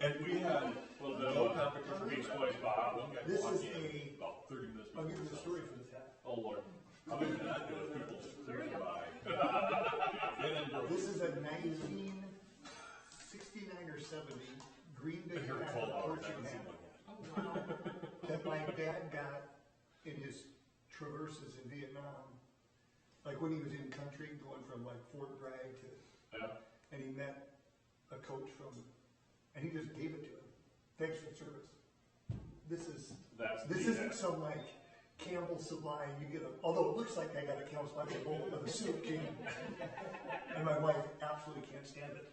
And we had no competition being twice by. One guy This walked is in about 30 minutes I'll before. give you the story for the cat. Oh Lord. How did that do it? People just cruising by. This is a 1969 or 70 Green Bay Here hat 12 hours. I coaching haven't seen hat one yet. that my dad got in his traverses in Vietnam. Like when he was in country, going from like Fort Bragg to, and he met a coach from, and he just gave it to him. Thanks for the service. This isn't some like Campbell Supply, you get a, although it looks like I got a Campbell Supply bowl of a soup can. And my wife absolutely can't stand it.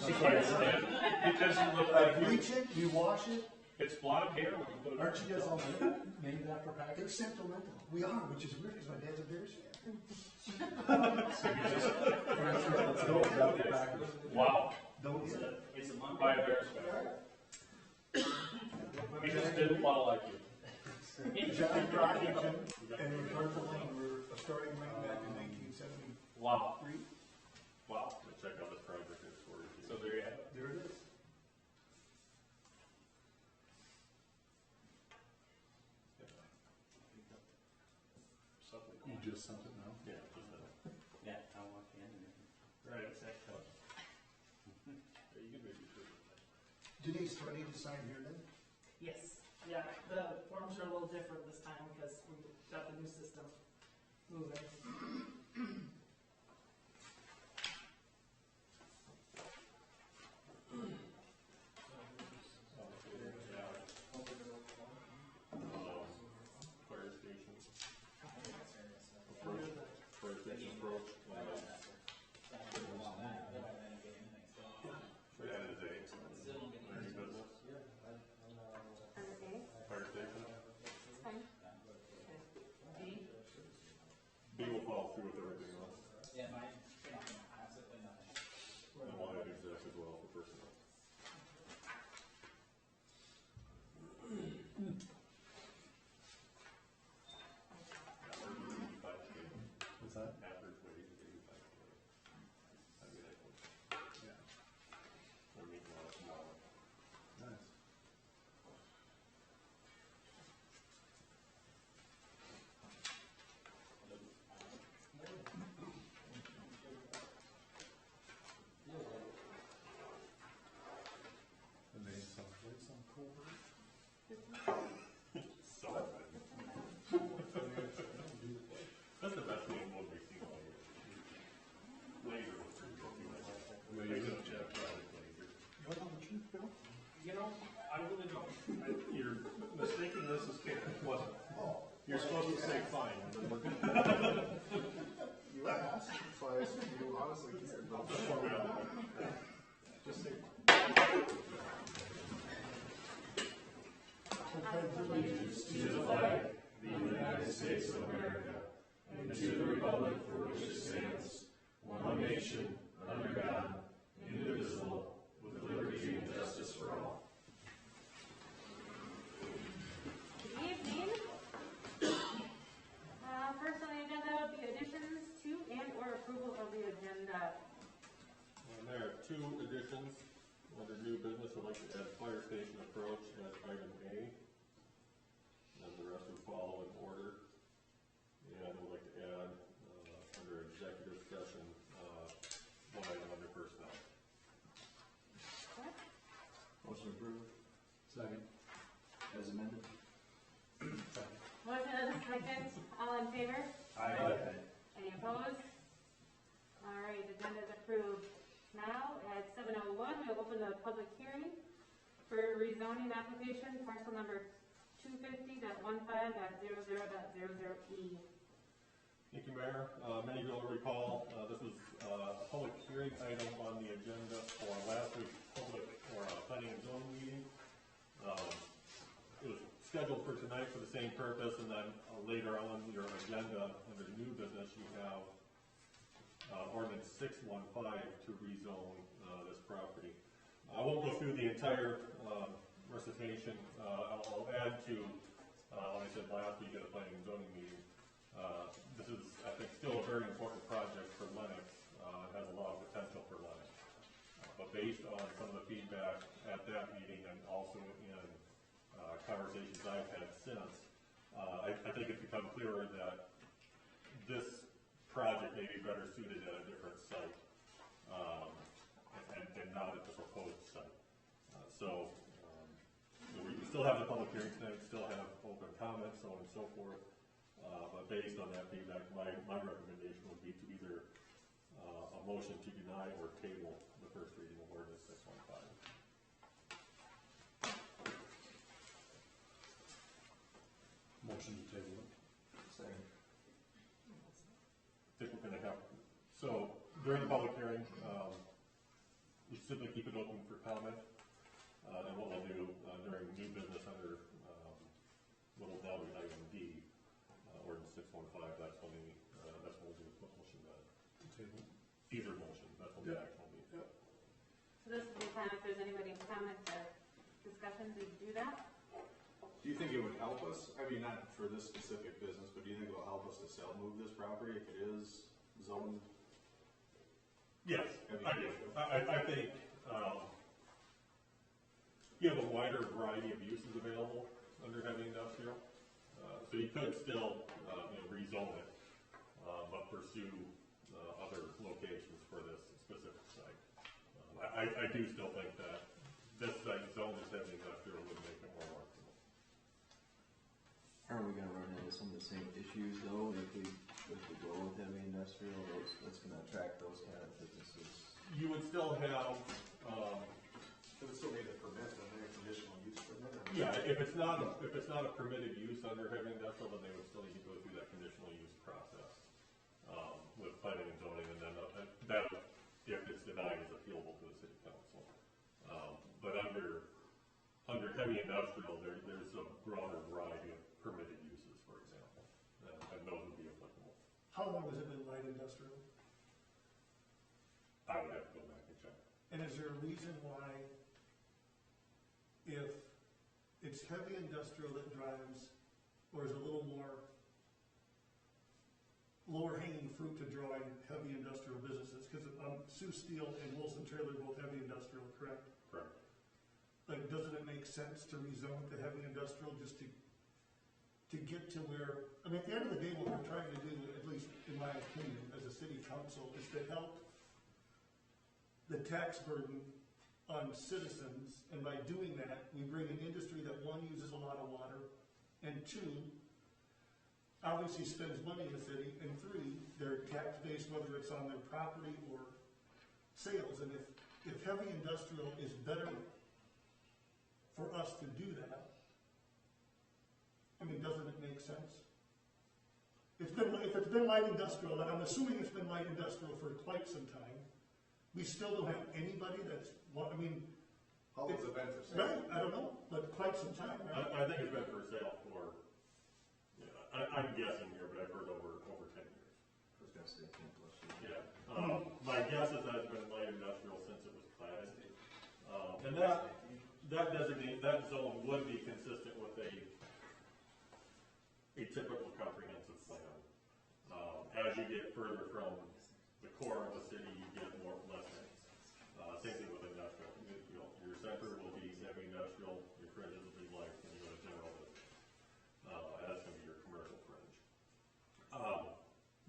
She can't stand it because you look I like bleach it, you wash it. it's blonde hair when you put it on. Aren't you guys all named after Packers? They're sentimental. We are, which is weird because my dad's a Bears fan. Wow. Don't get it. It's a month. By a Bears fan. He just didn't want to like you. John Brockington and Ricardo Lane were a starting running back in 1973. Wow. Wow. Let's check out this project. So there you have it. There it is. You just sent it now? Yeah, just sent it. Yeah, I'll walk in. Right, exactly. You can maybe shoot it. Denise, do I need to sign here then? Yes, yeah, the forms are a little different this time because we got the new system moving. Fire station. Fire station approach. That is a learning business. Fire station. B will follow through with everything else. Yeah, mine, absolutely nothing. And we'll add exec as well for personnel. What's that? Average wage is 85K. I mean, yeah. We're making a lot smaller. Nice. And they someplace some cool words. That's the best game one we've seen all year. Laser was pretty good. Laser, Jeff, Laser. You want to know the truth, Bill? You know, I really don't. You're mistaking this as kidding. It wasn't. Oh. You're supposed to say fine. And then we're good. You asked, so I assume you honestly cared. Just say Allegiance To the flag, the United States of America, and to the republic for which it stands, one nation, under God, indivisible, with liberty and justice for all. Good evening. First on the agenda would be additions to and or approval of the agenda. And there are two additions under new business. I'd like to add fire station approach as item A. And the rest would follow in order. And I'd like to add under executive session one item under personnel. What? motion approved. Second. As amended. Motion and a second. All in favor? Aye. Any opposed? All right, agenda is approved. Now at 7:01, we'll open the public hearing for rezoning application, parcel number 250.15.00.00E. Thank you, Mayor. Many of you will recall this was a public hearing item on the agenda for last week's public planning and zoning meeting. It was scheduled for tonight for the same purpose, and then later on your agenda under new business you have ordinance 615 to rezone this property. I won't go through the entire recitation. I'll add to what I said last week at a planning and zoning meeting. This is, I think, still a very important project for Lennox. It has a lot of potential for Lennox. But based on some of the feedback at that meeting and also in conversations I've had since, I think it's become clearer that this project may be better suited at a different site, and not at the proposed site. We still have the public hearing tonight, still have open comments, so on and so forth. But based on that feedback, my recommendation would be to either a motion to deny or table the first reading of ordinance 615. Motion to table it. Second. I think we're going to have, so during the public hearing, we simply keep it open for comment. And what we'll do during new business under little W item D, ordinance 615, that's when we'll do the motion to table. Either motion, that's when the action will be. So this is the time, if there's anybody in comments or discussions, we can do that. Do you think it would help us? I mean, not for this specific business, but do you think it will help us to move this property if it is zoned? Yes, I do. I think you have a wider variety of uses available under heavy industrial. So you could still rezone it, but pursue other locations for this specific site. I do still think that this site zone as heavy industrial would make it more workable. Aren't we gonna run into some of the same issues though, if we go with heavy industrial, that's gonna attract those kind of businesses? You would still have, It would still need a permit, and a conditional use permit? yeah, if it's not a permitted use under heavy industrial, then they would still need to go through that conditional use process, with planning and zoning, and then that, if it's denied, is appealable to the city council. But under heavy industrial, there's a broader variety of permitted uses, for example, and those would be applicable. How long has it been light industrial? I would have to go back and check. And is there a reason why, if it's heavy industrial that drives, or is a little more lower hanging fruit to draw in heavy industrial businesses? Because Sioux Steel and Wilson Trailer are both heavy industrial, correct? Correct. Like, doesn't it make sense to rezone to heavy industrial just to get to where, I mean, at the end of the day, what we're trying to do, at least in my opinion, as a city council, is to help the tax burden on citizens, and by doing that, we bring an industry that, one, uses a lot of water, and two, obviously spends money in the city, and three, they're tax based, whether it's on their property or sales. And if heavy industrial is better for us to do that, I mean, doesn't it make sense? If it's been light industrial, and I'm assuming it's been light industrial for quite some time, we still don't have anybody that's, I mean. How long has it been for sale? Right, I don't know, but quite some time, right? I think it's been for sale for, I'm guessing here, but I've heard over 10 years. I was gonna say 10 plus years. Yeah. My guess is that it's been light industrial since it was platted. And that zone would be consistent with a typical comprehensive plan. As you get further from the core of the city, you get less things. Same thing with industrial. Your center will be heavy industrial, your fringes will be light, and you go to general business. That's going to be your commercial fringe.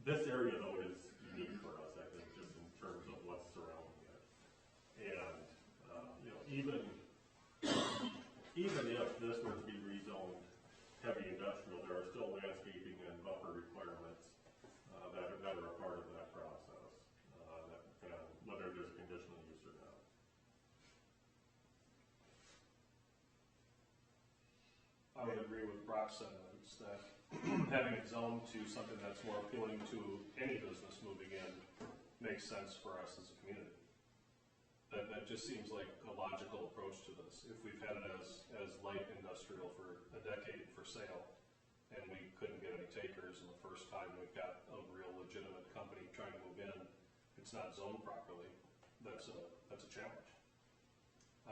This area, though, is unique for us, I think, just in terms of what's surrounding it. And, even if this were to be rezoned heavy industrial, there are still landscaping and buffer requirements that are a part of that process, whether there's a conditional use or not. I would agree with Brock's sentiments that having it zoned to something that's more appealing to any business moving in makes sense for us as a community. That just seems like a logical approach to this. If we've had it as light industrial for a decade for sale, and we couldn't get any takers, and the first time we've got a real legitimate company trying to move in, it's not zoned properly, that's a challenge.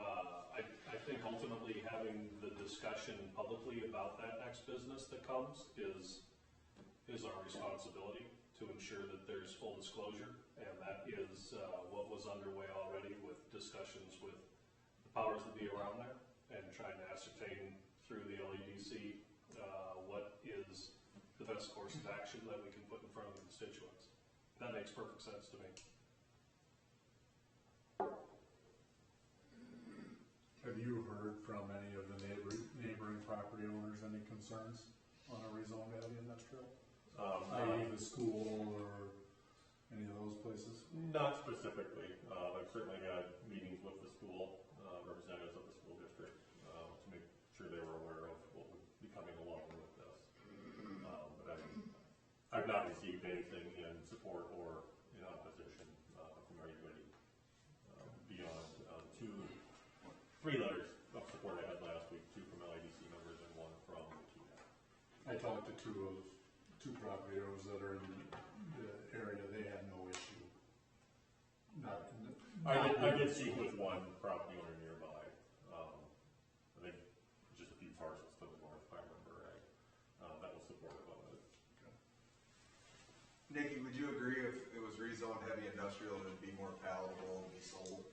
I think ultimately having the discussion publicly about that next business that comes is our responsibility to ensure that there's full disclosure, and that is what was underway already with discussions with the powers that be around there and trying to ascertain through the LEDC, what is the best course of action that we can put in front of the constituents. That makes perfect sense to me. Have you heard from any of the neighboring property owners any concerns on a rezoned heavy industrial? Maybe the school or any of those places? Not specifically. I've certainly had meetings with the school, representatives of the school district, to make sure they were aware of what would be coming along with this. But I've not received anything in support or in opposition from anybody beyond three letters of support I had last week, 2 from LIDC members and 1 from the TDAC. I talked to two property owners that are in the area, they had no issue. I did speak with 1 property owner nearby. I think just a few parcels to the north, if I remember right. That was supportive of it. Nikki, would you agree if it was rezoned heavy industrial, it would be more palatable and be sold?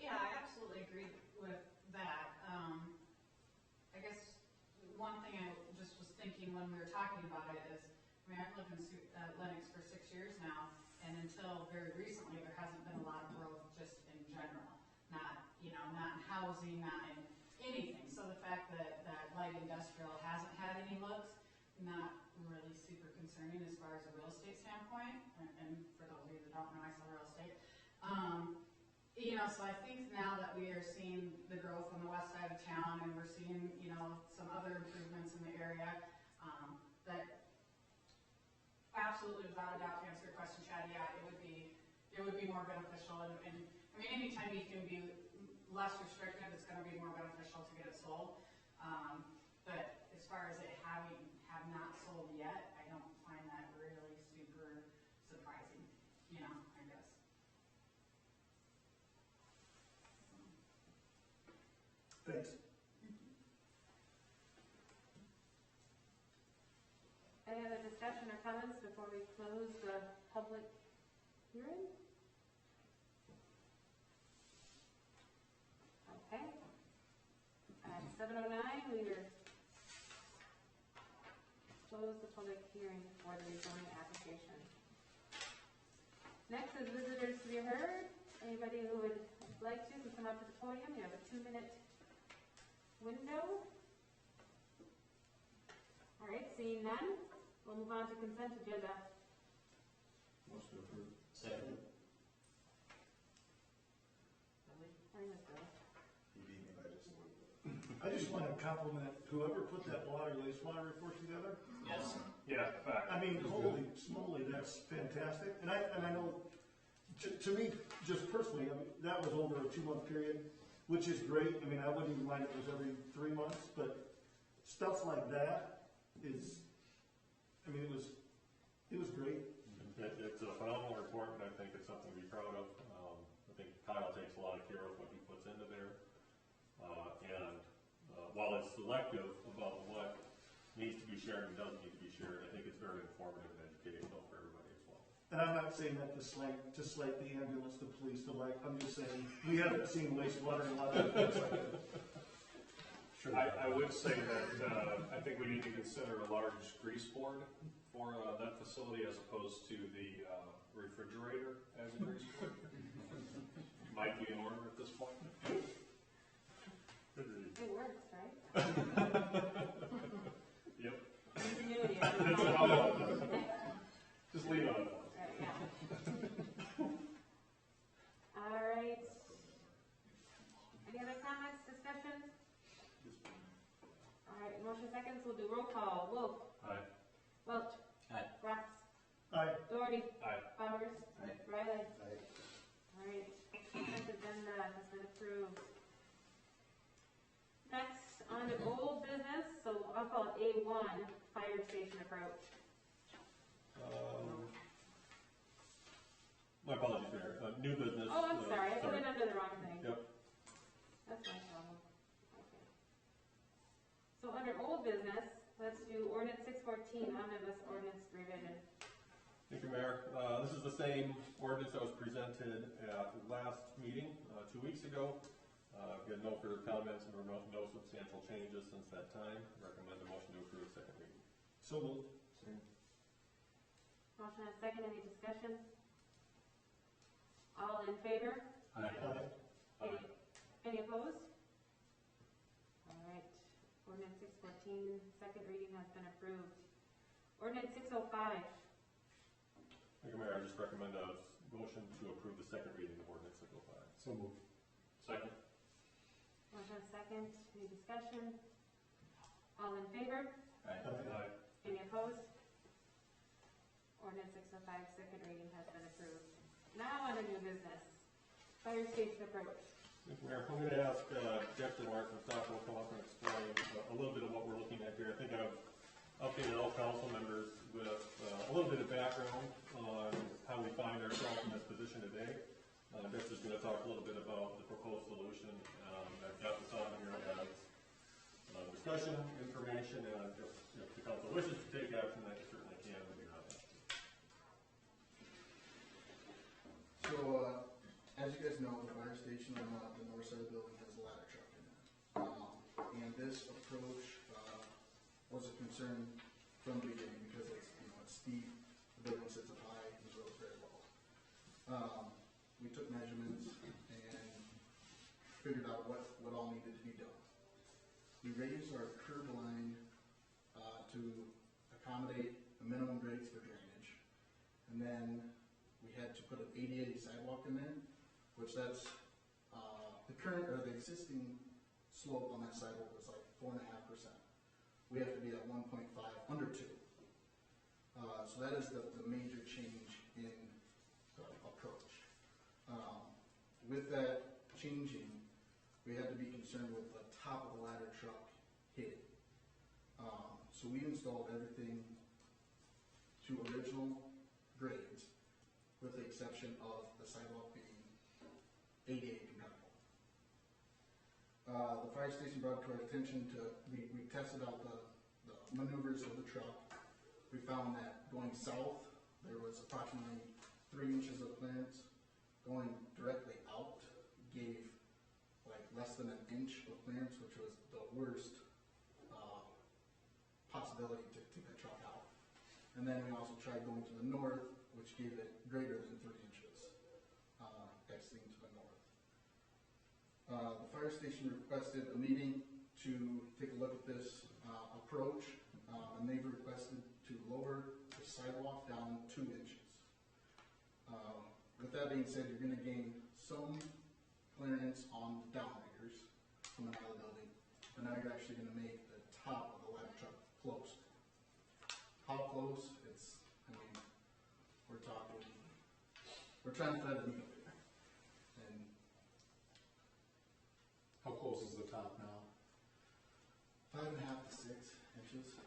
Yeah, I absolutely agree with that. I guess one thing I just was thinking when we were talking about it is, I mean, I've lived in Lennox for 6 years now, and until very recently, there hasn't been a lot of growth just in general. Not in housing, not in anything. So the fact that light industrial hasn't had any looks, not really super concerning as far as a real estate standpoint. And for those of you that don't know, I sell real estate. So I think now that we are seeing the growth on the west side of town, and we're seeing, some other improvements in the area, that absolutely, without a doubt, to answer your question, Chad, yeah, it would be more beneficial. And I mean, anytime you can be less restrictive, it's going to be more beneficial to get it sold. But as far as it have not sold yet, I don't find that really super surprising, I guess. Thanks. Any other discussion or comments before we close the public hearing? Okay. At 7:09, we are close the public hearing for the rezoning application. Next is visitors to be heard. Anybody who would like to can come up to the podium. You have a 2-minute window. All right, seeing none, we'll move on to consent agenda. Motion approved. Second. You beat me by just a little bit. I just want to compliment whoever put that wastewater report together. Yes. Yeah, fact. I mean, holy smoly, that's fantastic. And I know, to me, just personally, I mean, that was over a 2-month period, which is great. I mean, I wouldn't even mind if it was every 3 months, but stuff like that is, I mean, it was great. It's a phenomenal report, and I think it's something to be proud of. I think Kyle takes a lot of care of what he puts into there. While it's selective about what needs to be shared and doesn't need to be shared, I think it's very informative and educational for everybody as well. And I'm not saying that to slight the ambulance, the police, I'm just saying, we haven't seen wastewater in a lot of things like that. Sure. I would say that I think we need to consider a large grease board for that facility as opposed to the refrigerator as a grease board. Might be in order at this point. It works, right? Yep. Ingenuity. Just leave it on. Right, yeah. All right. Any other comments, discussions? All right, motion seconds, we'll do roll call. Wolf. Aye. Welch. Aye. Rox. Aye. Doherty. Aye. Powers. Aye. Riley. Aye. All right, consent agenda has been approved. Next, on to old business, so I'll call it A1, fire station approach. My apologies, Mayor. New business. Oh, I'm sorry, I put it under the wrong thing. Yep. That's my problem. Okay. So under old business, let's do ordinance 614, omnibus ordinance revision. Thank you, Mayor. This is the same ordinance that was presented at the last meeting 2 weeks ago. Again, no further comments and no substantial changes since that time. Recommend a motion to approve second reading. So moved. Motion and second, any discussion? All in favor? Any opposed? All right, ordinance 614, second reading has been approved. Ordinance 605. Thank you, Mayor. I just recommend a motion to approve the second reading of ordinance 605. So moved. Second. Motion and second, any discussion? All in favor? Aye. Any opposed? Ordinance 605, second reading has been approved. Now on to new business. Fire station approach. Thank you, Mayor. I'm going to ask Jeff DeMar from Southwell to come up and explain a little bit of what we're looking at here. I think I've updated all council members with a little bit of background on how we find ourselves in this position today. Jeff is going to talk a little bit about the proposed solution. I've got this on here as discussion, information, and if the council wishes to take action, I certainly can, but you're not. So, as you guys know, the fire station on the north side of the building has a ladder truck in it. And this approach was a concern from the beginning because it's, it's steep, the building sits up high, and the road's very low. We took measurements and figured out what all needed to be done. We raised our curb line to accommodate the minimum grades for drainage. And then we had to put an ADA sidewalk in there, which that's the current or the existing slope on that sidewalk was like 4.5%. We have to be at 1.5, under 2. So that is the major change in the approach. With that changing, we had to be concerned with the top of the ladder truck hitting. So we installed everything to original grades, with the exception of the sidewalk being ADA compatible. The fire station brought to our attention we tested out the maneuvers of the truck. We found that going south, there was approximately 3 inches of clearance. Going directly out gave like less than 1 inch of clearance, which was the worst possibility to take that truck out. And then we also tried going to the north, which gave it greater than 3 inches exiting to the north. The fire station requested a meeting to take a look at this approach, and they've requested to lower the sidewalk down 2 inches. With that being said, you're going to gain some clearance on the downriggers from the out of the building, but now you're actually going to make the top of the ladder truck close. How close? We're trying to thread a needle here. And how close is the top now? 5.5 to 6 inches.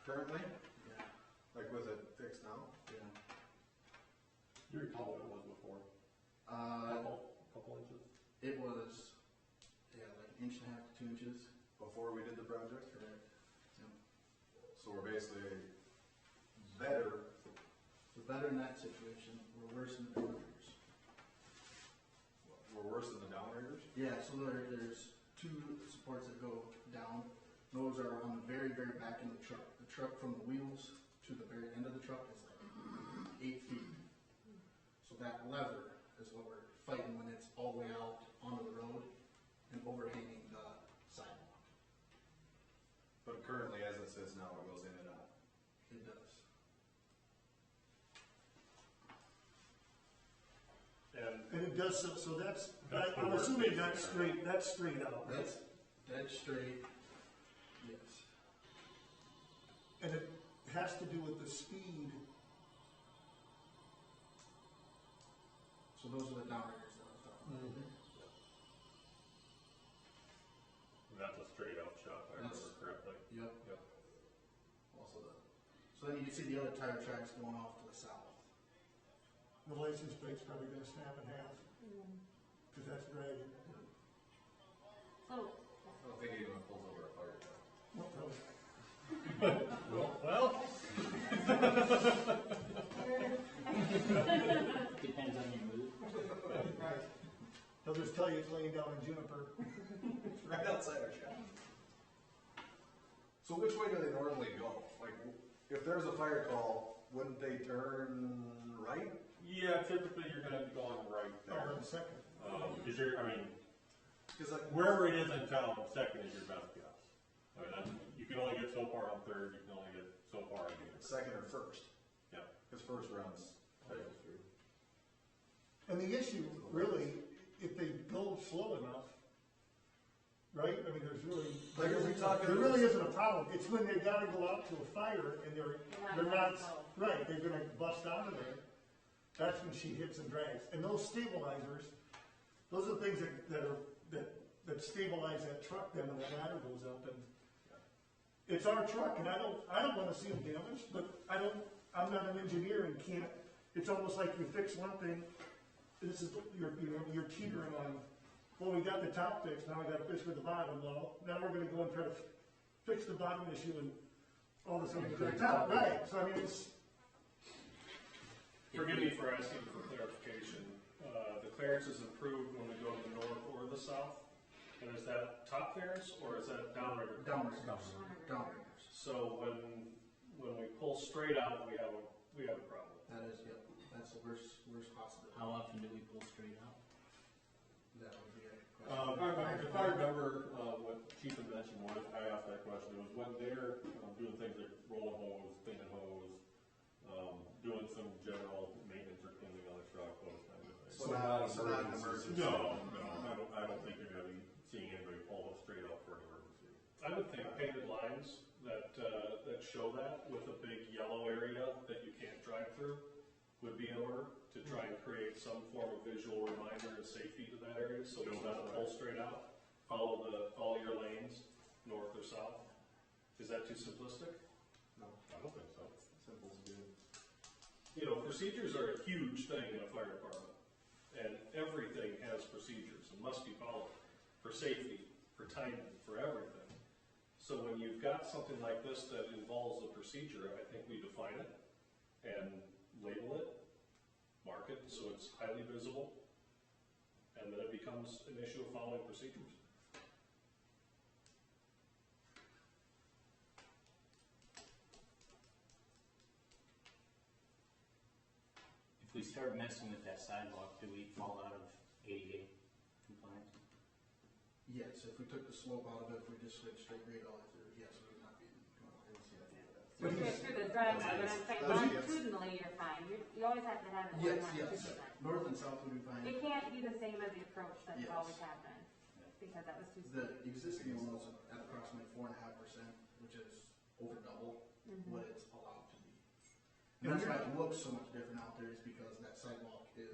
Currently? Yeah. Like with it fixed now? Yeah. You recall what it was before? Couple inches? It was, like 1.5 to 2 inches. Before we did the project? Correct. Yep. So we're basically better. We're better in that situation. We're worse in the downriggers. We're worse than the downriggers? Yeah, so there's 2 supports that go down. Those are on the very, very back end of the truck. The truck from the wheels to the very end of the truck is like 8 feet. So that lever is what we're fighting when it's all the way out onto the road and overhanging the sidewalk. But currently, as it sits now, it goes in and out. It does. And it does, so that's I'm assuming that's straight out, right? That's dead straight, yes. And it has to do with the speed. So those are the downriggers that I was talking about. That's a straight out shot, if I remember correctly. Yep. Yep. Also so then you can see the other tire tracks going off to the south. The license plate's probably gonna snap in half, because that's dragging. So, I don't think it even pulls over a fire truck. Well, probably. Well. Depends on your mood. They'll just tell you it's laying down in Juniper. It's right outside our shop. So which way do they normally go? Like, if there's a fire call, wouldn't they turn right? Yeah, typically you're gonna be going right Oh, there. in a second. Cause you're, I mean, Cause like, wherever it is in town, second is your best guess. I mean, you can only get so far on third, you can only get so far on either. second or first, Yeah. cause first runs. And the issue, really, if they build slow enough, right? I mean, there's really, Like, are we talking- there really isn't a problem. It's when they gotta go out to a fire and they're not, right, they're gonna bust out of there. That's when she hits and drags. And those stabilizers, those are the things that stabilize that truck then when the ladder goes up. And it's our truck, and I don't wanna see them damaged, but I'm not an engineer and can't, it's almost like you fix one thing, this is, you're teetering on, well, we got the top fixed, now we gotta fix with the bottom. Well, now we're gonna go and try to fix the bottom issue and all of a sudden the top, right? So I mean, it's, Forgive me for asking for clarification. The clearance is improved when we go to the north or the south? And is that top clearance or is that downriver? Downriver. So when we pull straight out, we have a problem. That is, yep, that's the worst possibility. How often do we pull straight out? That would be a question. If I remember, what Chief had mentioned, when I asked that question, it was when they're doing things like rolling hose, cleaning hose, doing some general maintenance or cleaning on the truck, those kind of things. So not an emergency. No, I don't think you're gonna be seeing anybody pull it straight out for an emergency. I would think painted lines that show that with a big yellow area that you can't drive through would be in order to try and create some form of visual reminder and safety to that area, so it's not pull straight out, follow your lanes, north or south. Is that too simplistic? No, I don't think so. Simple is good. You know, procedures are a huge thing in a fire department, and everything has procedures and must be followed for safety, for timing, for everything. So when you've got something like this that involves a procedure, I think we define it and label it, mark it so it's highly visible, and then it becomes an issue of following procedures. If we start messing with that sidewalk, do we fall out of ADA compliance? Yes, if we took the slope out of it, if we just switched straight grade all the way through, yes, we would not be in compliance. If you're through the driveway, but I'm saying longitudinally, you're fine. You always have to have it Yes, one yes, 2%. north and south would be fine. It can't be the same as the approach that Yes. it always have been, because that was too The steep. existing one was at approximately 4.5%, which is over double Mm-hmm. what it's allowed to be. And that's why it looks so much different out there, is because that sidewalk is.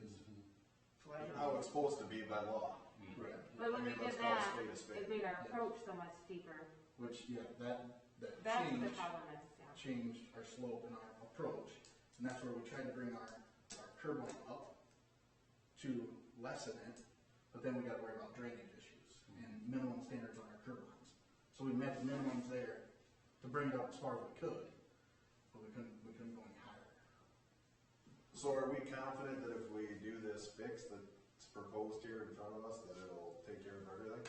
How it's supposed to be by law. Right. But when I mean, we did let's call a that, spade a spade. it made our approach so much steeper. Which, yeah, that That's the changed, problem is, yeah. changed our slope and our approach. And that's where we tried to bring our curb line up to lessen it, but then we gotta worry about drainage issues and minimum standards on our curb lines. So we met the minimums there to bring it up as far as we could, but we couldn't go any higher. So are we confident that if we do this fix that's proposed here in front of us, that it'll take care of everything?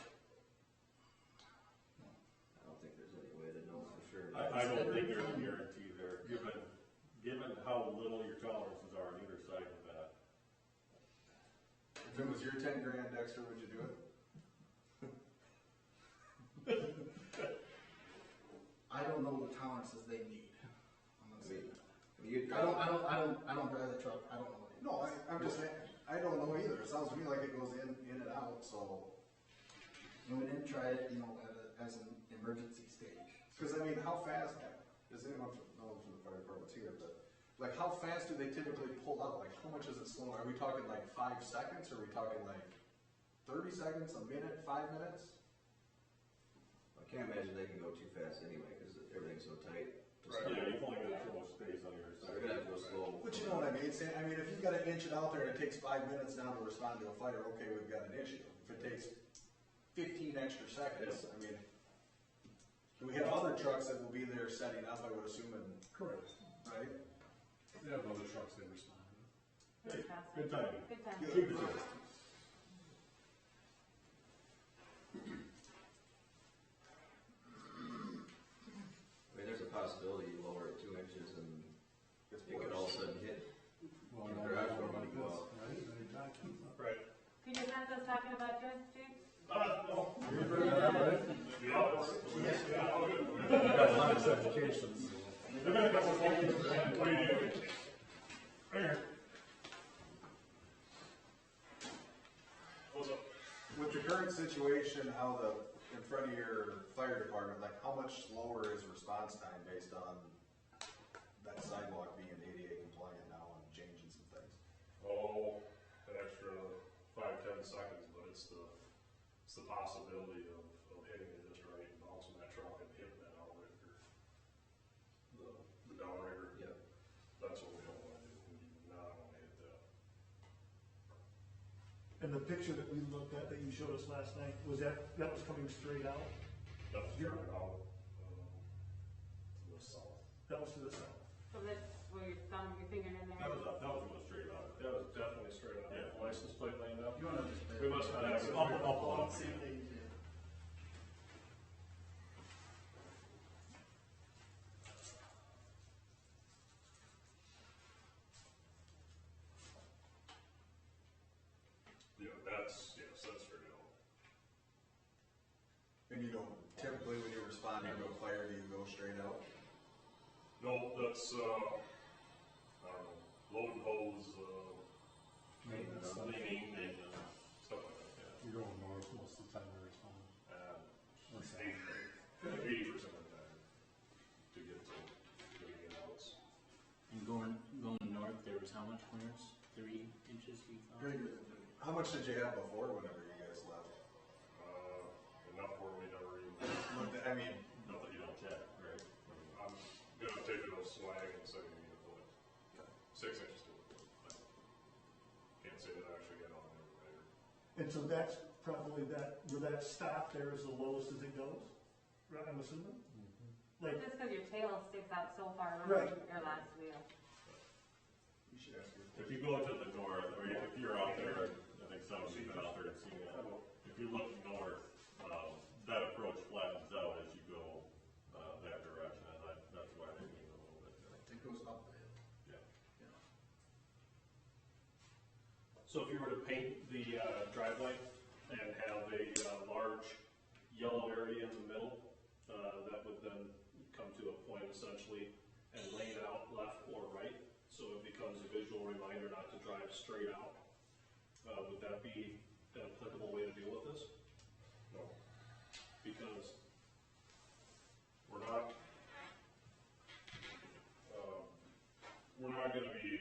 I don't think there's any way to know for sure. I don't think there's a guarantee there, given how little your tolerances are on either side of that. If it was your 10 grand, Dexter, would you do it? I don't know the tolerances they need. I'm gonna say that. You, I don't drive the truck, I don't know. No, I'm just saying, I don't know either. It sounds to me like it goes in and out, so. And we didn't try it, as an emergency stage. Because I mean, how fast, does anyone know from the fire department's here, but like how fast do they typically pull out? Like how much is it slow? Are we talking like 5 seconds? Or are we talking like 30 seconds, a minute, 5 minutes? I can't imagine they can go too fast anyway, because everything's so tight. Yeah, you've only got so much space on either So side. they're gonna have to go slow. But you know what I mean? I mean, if you've got to inch it out there and it takes 5 minutes now to respond to a fire, okay, we've got an issue. If it takes 15 extra seconds, I mean, we have other trucks that will be there setting up, I would assume, and, Correct. right? They have other trucks they respond to. Hey, good timing. Good time. Good. Keep it there. I mean, there's a possibility you lower it 2 inches and It's it could all of a sudden hit. Well, The no, garage no, door might go this, out. right, exactly. Right. Can you pass us talking about this, Chief? No. Yeah. I've got a lot of education. They've got a couple of phones. What are you doing? Right here. What's up? With the current situation, how in front of your fire department, like how much slower is response time based on that sidewalk being ADA compliant now and changing some things? Oh, an extra 5-10 seconds, but it's the possibility of hitting it just right and bouncing that truck and hitting that outrigger. The downrigger. Yep. That's what we don't wanna do. We do not wanna hit that. And the picture that we looked at that you showed us last night, that was coming straight out? That's turning out, to the south. That was to the south. So that's where you're thumbing your finger in there? That was going straight out. That was definitely straight out. Yeah. License plate laying up. You wanna just. We must not have it. Up. Same thing, yeah. Yeah, that's straight out. And you don't, typically when you're responding to a fire, do you go straight out? No, that's, I don't know, load and hose, Maintenance. Leaning, stuff like that, yeah. You're going north most of the time there, so. Or south. 80% of the time to get to getting it out. And going north, there was how much clearance? 3 inches we thought? Greater than 30. How much did you have before whenever you guys left? Enough where we never even, I mean, not that you don't check, right? I'm gonna take it a swag and say maybe a foot. 6 inches to a foot. Can't say that I actually got on there later. And so that's probably where that stop there is the lowest as it goes, right, I'm assuming? Like, Just because your tail sticks out so far Right. from your last wheel. you should ask your. If you go to the north, or if you're out there, I think some of you have been out there and seen it. If you look north, that approach flattens out as you go that direction, and that's why they need a little bit there. It goes up the hill. Yeah. Yeah. So if you were to paint the driveway and have a large yellow area in the middle, that would then come to a point essentially and lane out left or right, so it becomes a visual reminder not to drive straight out. Would that be an applicable way to deal with this? No. Because we're not gonna be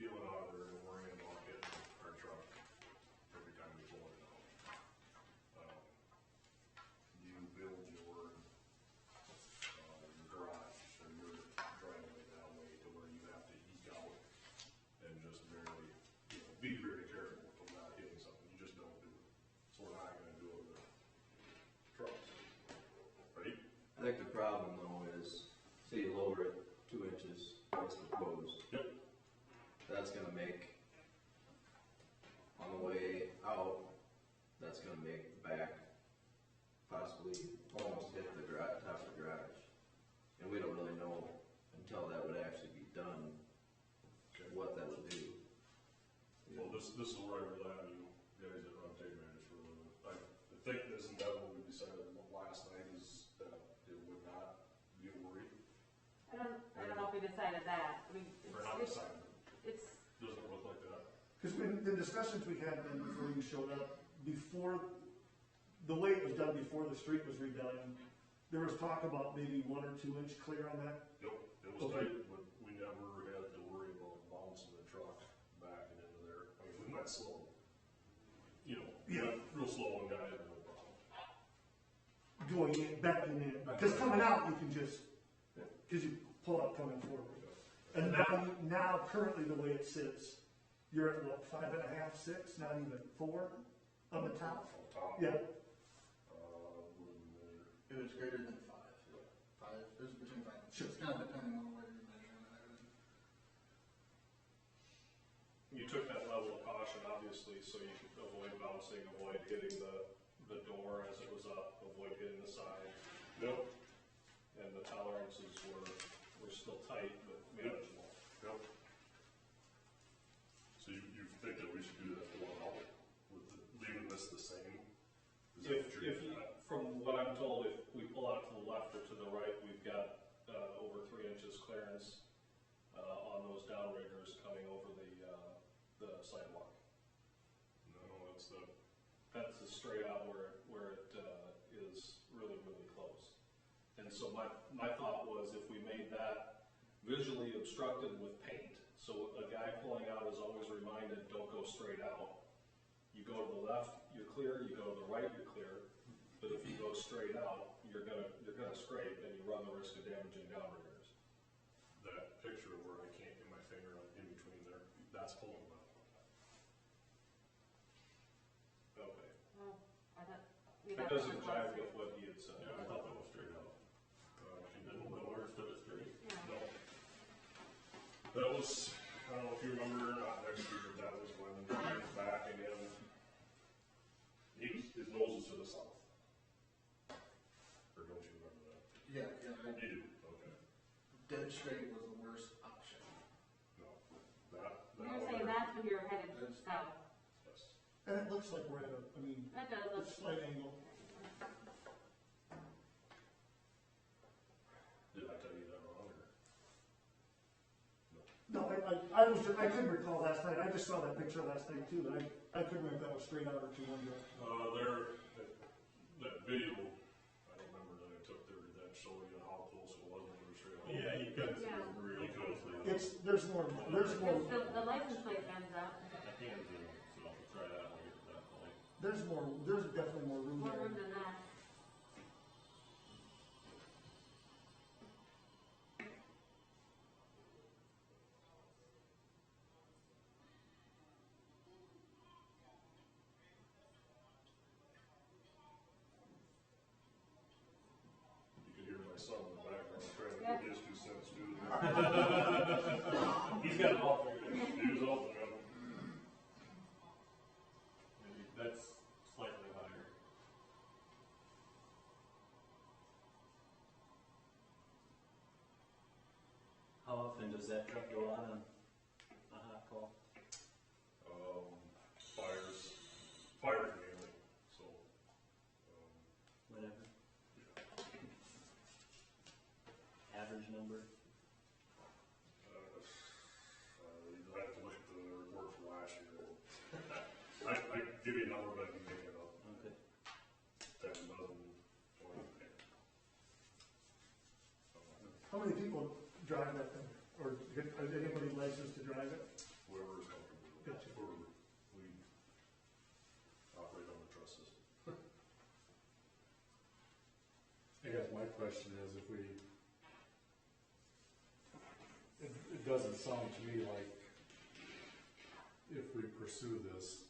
feeling out there and worrying about hitting our truck every time we pull it out. You build your garage or your driveway that way to where you have to eke out and just very, be very careful of not hitting something. You just don't do it. So we're not gonna do it with trucks. Right? I think the problem though is, say you lower it 2 inches, what's proposed. Yep. That's gonna make, on the way out, that's gonna make the back possibly almost hit the top of the garage. And we don't really know until that would actually be done, what that would do. Well, this is where I rely on you guys that run tape measures for a living. I think this and that what we decided last night is that it would not be a worry. I don't know if we decided that. I mean, We're not deciding. it's, Doesn't look like that. because in the discussions we had then before you showed up, before, the way it was done before the street was redone, there was talk about maybe 1 or 2 inch clear on that. Nope, it was Okay. tight, but we never had to worry about bouncing the truck back and into there. I mean, we went slow. You know, Yeah. real slow and got in, no problem. Going in, backing in, because coming out, you can just, because you pull up coming forward. And now currently the way it sits, you're at what, 5.5, 6, not even 4 on the top? On top. Yeah, It was greater than 5. 5, it was between 5 and 6, kind of depending on where you're measuring and everything. You took that level of caution, obviously, so you could avoid bouncing, avoid hitting the door as it still tight, but manageable. Yep. So you think that we should do that going out, with leaving this the same? Is that what you're If getting you, at? from what I'm told, if we pull out to the left or to the right, we've got, over 3 inches clearance, on those downriggers coming over the sidewalk. No, that's the, That's the straight out where it, is really, really close. And so my thought was if we made that visually obstructed with paint, so a guy pulling out is always reminded, don't go straight out. You go to the left, you're clear, you go to the right, you're clear. But if you go straight out, you're gonna scrape and you run the risk of damaging downriggers. that picture where I can't get my finger in between there, that's pulling left. Okay. Oh, I thought. That doesn't jive with what he had said. Yeah, I thought that was straight out. She didn't know where to it straight. Yeah. No. That was, I don't know if you remember or not, next year, but that was when he was back again. His nose was to the south. Or don't you remember that? Yeah, I You do, okay. dead straight was the worst option. No, that You're one saying there- that's when you're headed south. Yes. And it looks like we're at a, I mean, That does a look. slight angle. Did I tell you that wrong, or? No, I couldn't recall last night, I just saw that picture last night too, and I couldn't remember if that was straight out or 200. That video, I don't remember that I took there, did that show you how close it was when we were straight on? Yeah, you could see Yeah. it really closely. There's more, Because the license plate ends up, I can zoom, so I'll try that one, definitely. there's definitely more room more there. room than that. You could hear my son in the background trying to Yeah. get his 2 cents due. He's got it all figured out. He was all together. Maybe that's slightly higher. How often does that truck go on a hot call? Fires mainly, so, Whatever. Average number? you'll have to look at the report from last year. I give you a number, but I can make it up. Okay. 10 dozen, 20. How many people drive that thing, or is anybody licensed to drive it? Whoever is comfortable with it. Gotcha. We operate on the trust system. I guess my question is if we, it doesn't sound to me like if we pursue this,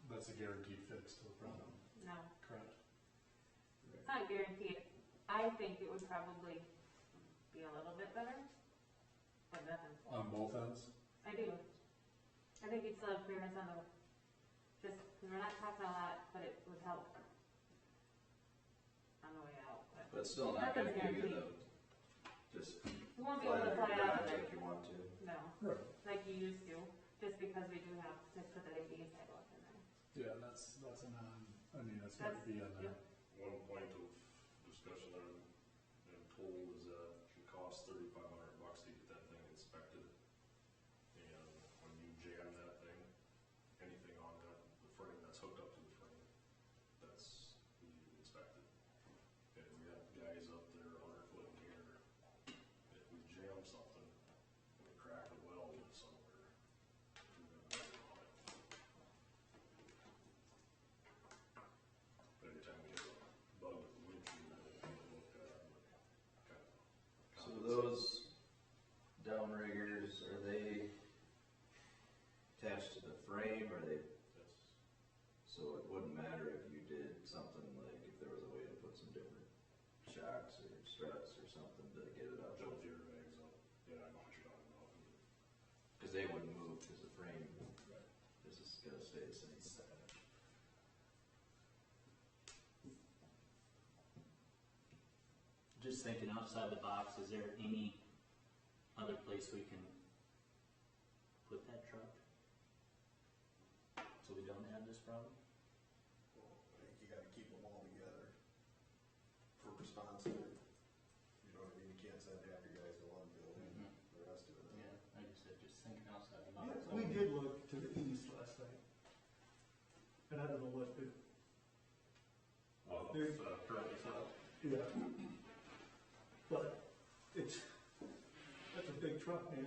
that's a guaranteed fix to the problem, No, correct? it's not guaranteed. I think it would probably be a little bit better, but nothing. On both ends? I do. I think you'd still have clearance on the, just, because we're not talking a lot, but it would help on the way out, but But still not gonna Nothing's give you guaranteed. just you won't be able to flat fly out of garage it, like you want to. no, Right. like you used to, just because we do have to put that ADA sidewalk in there. Yeah, that's a non, I mean, that's gotta be in there. One point of discussion I'm told is that it costs $3,500 to get that thing inspected. And when you jam that thing, anything on that, the frame that's hooked up to the frame, that's inspected. And we have guys up there 100 foot in the air. If we jam something and we crack a weld somewhere, we're gonna be on it. Every time we get a bug with the windshield, we'll look at it. Kind of So those downriggers, are they attached to the frame, or they, That's, so it wouldn't matter if you did something like, if there was a way to put some different shocks or struts or something to get it up? tilt the airbags up. Yeah, I know what you're talking about. Cause they wouldn't move, cause the frame is just gonna stay the same. just thinking outside the box, is there any other place we can put that truck? So we don't have this problem? Well, I think you gotta keep them all together for response there. You know what I mean? You can't send half your guys to one building, the rest of it. Yeah, like I said, just thinking outside the box. Yeah, we did look to the east last night. And I don't know what it, There's, currently set up. yeah. But it's, that's a big truck, man.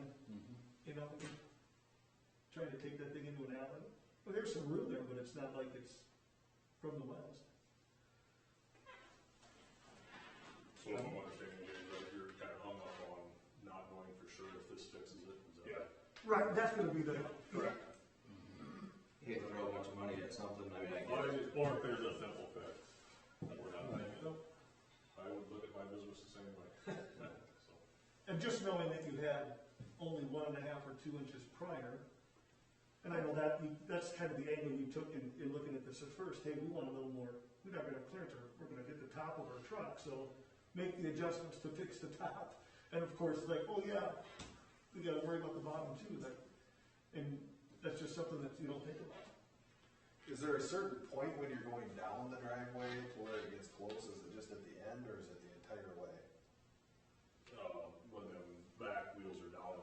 You know, trying to take that thing into an alley. Well, there's some room there, but it's not like it's from the west. So if I'm understanding you, that you're kind of hung up on not knowing for sure if this fixes it, is that? Yeah. Right, that's gonna be the, Correct. You hate to throw a bunch of money at something, I mean, I get it. Or if there's a simple fix that we're not making. I would look at my business the same way. So, and just knowing that you had only 1.5 or 2 inches prior, and I know that, that's kind of the angle you took in looking at this at first. Hey, we want a little more, we're not gonna have clearance, we're gonna hit the top of our truck, so make the adjustments to fix the top. And of course, like, oh yeah, we gotta worry about the bottom too, and that's just something that you don't think about. Is there a certain point when you're going down the driveway to where it gets close? Is it just at the end, or is it the entire way? when them back wheels are down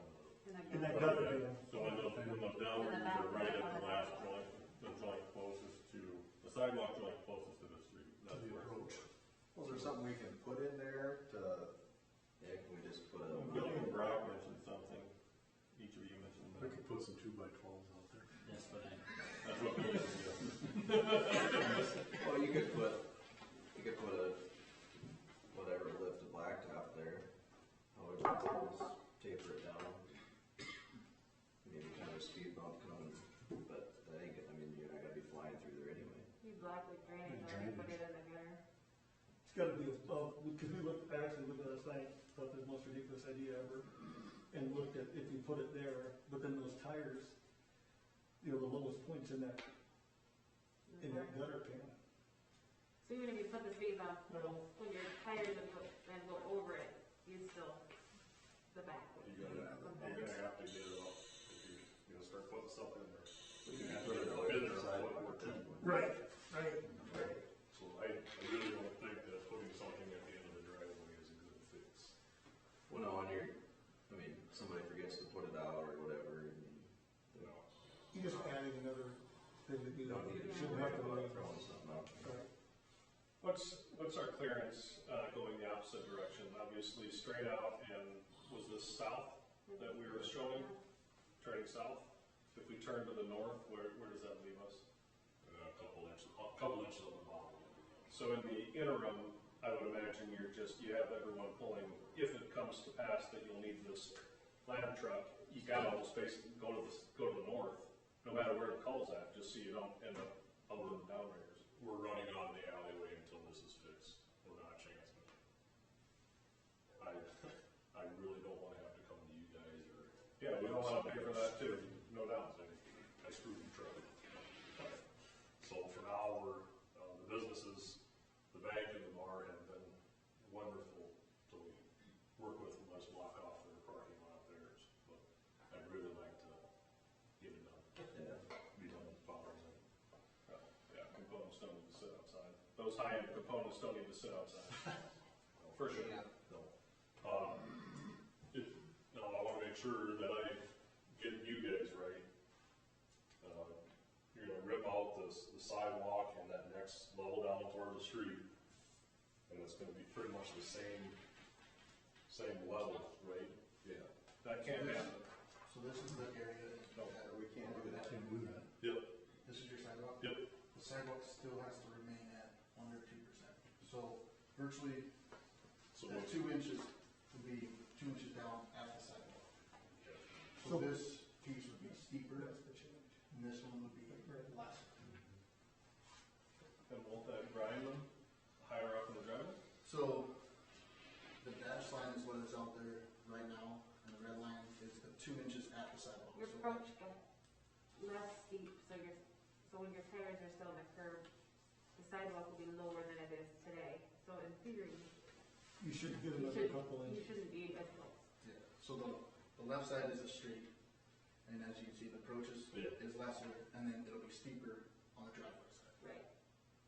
In that gutter, you know. So when the downward, you're right at the last joint, the joint closest to, the sidewalk joint closest to the street. That's To the where approach. Was there something we can put in there to, Yeah, can we just put a, Bill and Brock mentioned something, each of you mentioned We that. could put some 2x12s out there. That's what I, That's what Bill said. well, you could put a, whatever, lift the blacktop there. However, just taper it down. Maybe kind of a speed bump coming, but that ain't good, I mean, you're not gonna be flying through there anyway. You block with drainage, or you put it in the gutter. It's gotta be, because we looked, I actually looked at it last night, thought the most ridiculous idea ever, and looked at if you put it there, but then those tires, you know, the lowest point's in that gutter pan. So even if you put the speed bump, when your tires then go over it, you still, the back. you're gonna have to get it up if you're gonna start putting stuff in there. We can You have put to it get over in the there a sidewalk foot or two. Right, right. So I really don't think that putting something at the end of the driveway is a good fix. Well, no, on your, I mean, somebody forgets to put it out or whatever, and You know, You just added another thing that you you don't need to shouldn't have to worry throwing something out. Right. What's our clearance, going the opposite direction? Obviously straight out, and was this south that we were showing, turning south? If we turn to the north, where does that leave us? a couple inches on the bottom. So in the interim, I would imagine you have everyone pulling, if it comes to pass that you'll need this ladder truck, you got all the space to go to the north, no matter where the cul's at, just so you don't end up over the downriggers. We're running on the alleyway until this is fixed. We're not chancing it. I really don't wanna have to come to you guys or. Yeah, we don't want to pay for that too, no doubt. I screwed the truck. So for now, the businesses, the bank and the bar have been wonderful to work with and let's block off their parking lot there. But I'd really like to get it done. Yeah. Be done with powers and. Yeah, components don't need to sit outside. Those high-end components don't need to sit outside. For sure. No. Now I wanna make sure that I get you guys right. You're gonna rip out the sidewalk and that next level down toward the street. And it's gonna be pretty much the same level, right? Yeah. That can't happen. So this is the area that we can't do that. Can't do that. Yep. this is your sidewalk? Yep. The sidewalk still has to remain at under 2%. So virtually, So that what's, 2 inches would be 2 inches down at the sidewalk. So So- this piece would be steeper, That's the change. and this one would be less. And won't that grind them higher up in the driveway? So the dash line is what is out there right now, and the red line is the 2 inches at the sidewalk. Your So approach got less steep, so when your tires are still in the curb, the sidewalk will be lower than it is today. So in theory, You should give You it a couple you inches. shouldn't be visible. Yeah, so the left side is a street, and as you can see, the approach is lesser, and then it'll be steeper on the driveway side. Right.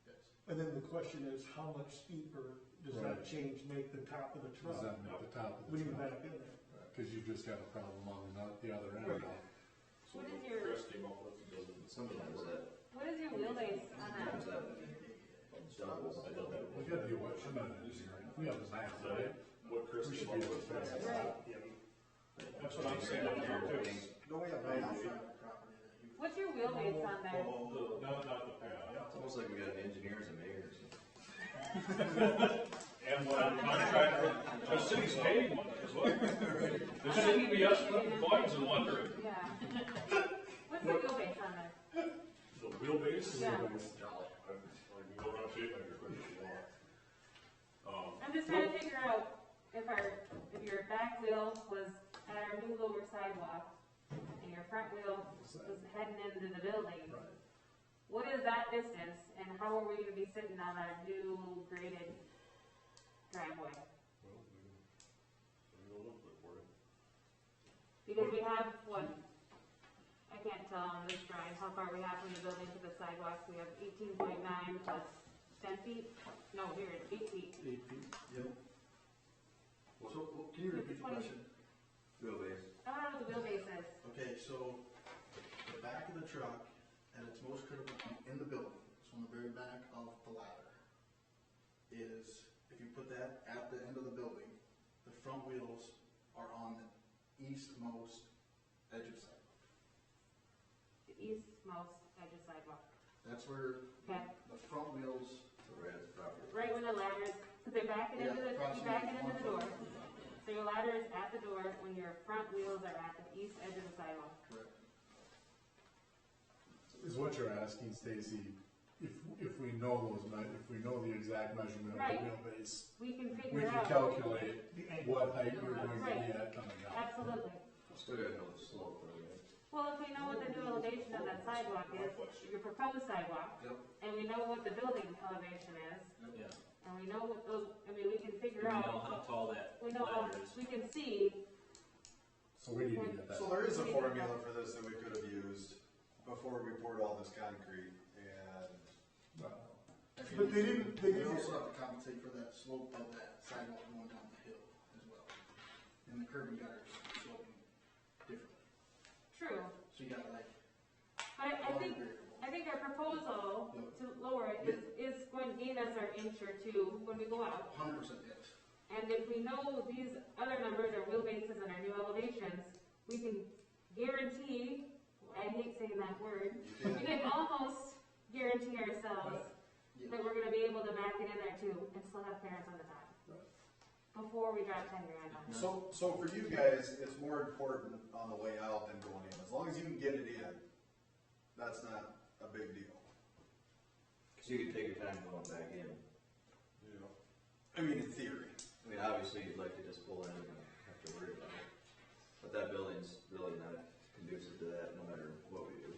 Yes. And then the question is, how much steeper does that change make the top of the Does truck? that make the top of When the you truck? back in there. Cause you've just got a problem on the other end Right. now. So What is what your- Chris came up with doesn't, Sometimes that, What is your wheelbase on that? sometimes that doubles. We gotta be what, I'm not an engineer, we have the math, right? what Chris We should came be up able to with. fix Right. That's what I'm saying up here too. Don't we have right on private property that you? What's your wheelbase on there? Not the pad. It's almost like we got engineers and mayors. And what I'm contractor, the city's paying one as well. There shouldn't be us putting coins and wondering. Yeah. What's the wheelbase on there? The wheelbase? Yeah. I can go around shape like a quick if you want. I'm just trying to figure out if your back wheel was at our new lower sidewalk and your front wheel was heading into the building. Right. What is that distance and how are we gonna be sitting on our new graded driveway? Well, we can go look for it. Because we have, what, I can't tell on this drawing how far we have from the building to the sidewalks. We have 18.9 plus 10 feet. No, here it's 8 feet. 8 feet. Yep. So, can you repeat the question? Wheelbase. I don't know what the wheelbase is. Okay, so the back of the truck, at its most critical point in the building, so on the very back of the ladder, is if you put that at the end of the building, the front wheels are on the eastmost edge of the sidewalk. The eastmost edge of sidewalk. That's where Okay. the front wheels. So right at the property. Right when the ladder is, because they're backing into the, you back it into the door. So your ladder is at the door when your front wheels are at the east edge of the sidewalk. Correct. Is what you're asking, Stacy, if we know if we know the exact measurement of Right. the wheelbase, We can we figure can out. calculate what height you're going to be at coming down. Absolutely. Still gotta know the slope, though, right? Well, if we know what the new elevation of that sidewalk is, your proposed sidewalk, Yep. and we know what the building elevation is, Yeah. and we know what those, I mean, we can We figure know out, how tall that we know how, ladder is. we can see, So we need to get that. So there is a formula for this that we could have used before we poured all this concrete, and But they didn't, We also have to compensate for that slope of that sidewalk going down the hill as well. And the curb and gutters sloping differently. true. So you got like. But I think our proposal to lower it is going to gain us our inch or two when we go out. 100% yes. And if we know these other numbers, our wheelbases and our new elevations, we can guarantee, I hate saying that word, we can almost guarantee ourselves that we're gonna be able to back it in there too and still have clearance on the top. Before we drop 10 grand on it. so for you guys, it's more important on the way out than going in. As long as you can get it in, that's not a big deal. Cause you can take your time going back in. I mean, in theory. I mean, obviously, you'd like to just pull in and not have to worry about it. But that building's really not conducive to that, no matter what we do.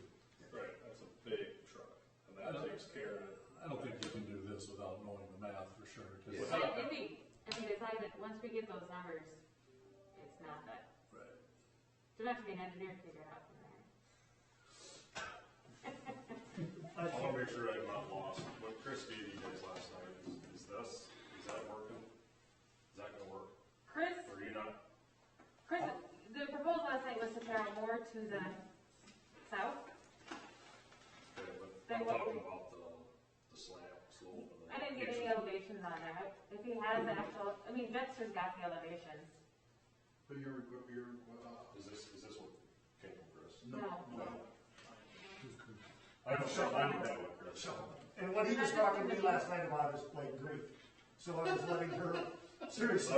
Right, that's a big truck, and that takes care of it. I don't think you can do this without knowing the math for sure. 'Cause- Yeah. But if we decide that once we get those numbers, it's not that, Right. there's not to be an engineer to figure it out from there. I wanna make sure I'm not lost. What Chris gave you guys last night, is that working? Is that gonna work? Chris, Or are you not? the proposal last night was to travel more to the south. Okay, but Then I'm what talking we- about the slope and the. I didn't get any elevations on there. If he has the actual, I mean, Dexter's got the elevations. But Is this what came from Chris? No. I did that with Chris. And what he was talking to me last night about is like grief. So I was letting her, seriously,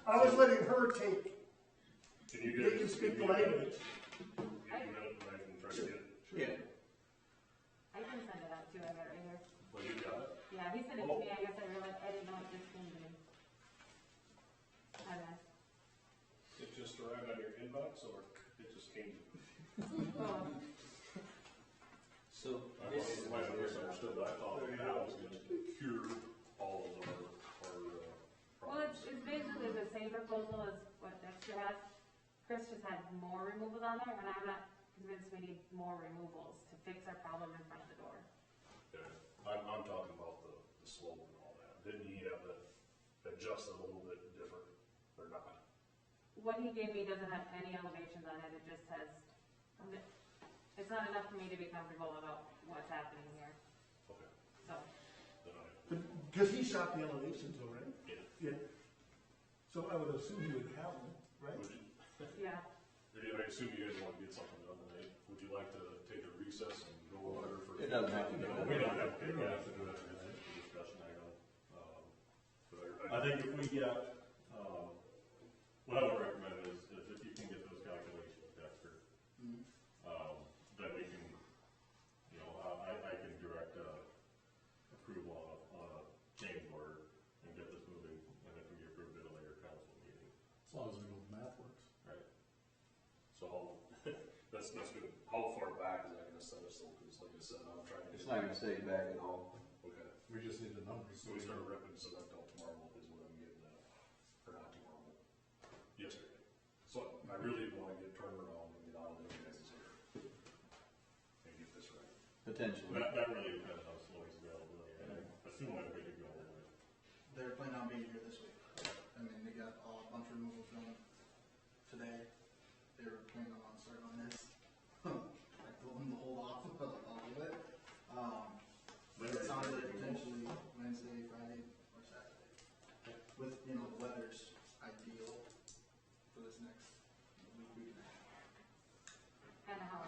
I was letting her take, Can you they can speak the language. Get a minute and I can try to get it? Yeah. I can send it out too, I got it right here. Well, you got it? Yeah, he sent it to me, I guess I realized, I didn't know it just came to me. Okay. It just arrived on your inbox, or it just came? Oh, So I this, might have misunderstood, but I thought that was gonna cure all of our well, problems. it's Chris just had more removals on there, and I'm not convinced we need more removals to fix our problem in front of the door. Okay. I'm talking about the slope and all that. Didn't he have it adjusted a little bit different or not? What he gave me doesn't have any elevations on it, it just says, it's not enough for me to be comfortable about what's happening here, Okay. so. Then I, Because he shot the elevations already? yeah. Yeah. So I would assume he would have them, right? Would you, Yeah, I assume you guys want to get something done tonight. Would you like to take a recess and go over for? It doesn't have to be. We don't have to do it, it's just a discussion item. I think if we get, what I would recommend is if you can get those calculations, Dexter, then we can, I can direct approval on a change order and get this moving, and it can be approved at a later council meeting. As long as we know the math works. Right. So that's good. How far back is that gonna set us though? Because like I said, I'm trying to. It's not gonna stay back at all. Okay. We just need the numbers. So we start ripping cement out tomorrow is what I'm getting at. Or not tomorrow, but yesterday. So I really want to get turned around and get out of the guys' hair. And get this right. Potentially. That really depends on Slowy's availability. I assume I'm good to go. They're planning on being here this week. I mean, they got a bunch of removals done today. They were planning on starting on this. I told them to hold off a little bit. It sounded like potentially Wednesday, Friday, or Saturday. With, the weather's ideal for this next week and a half. and how,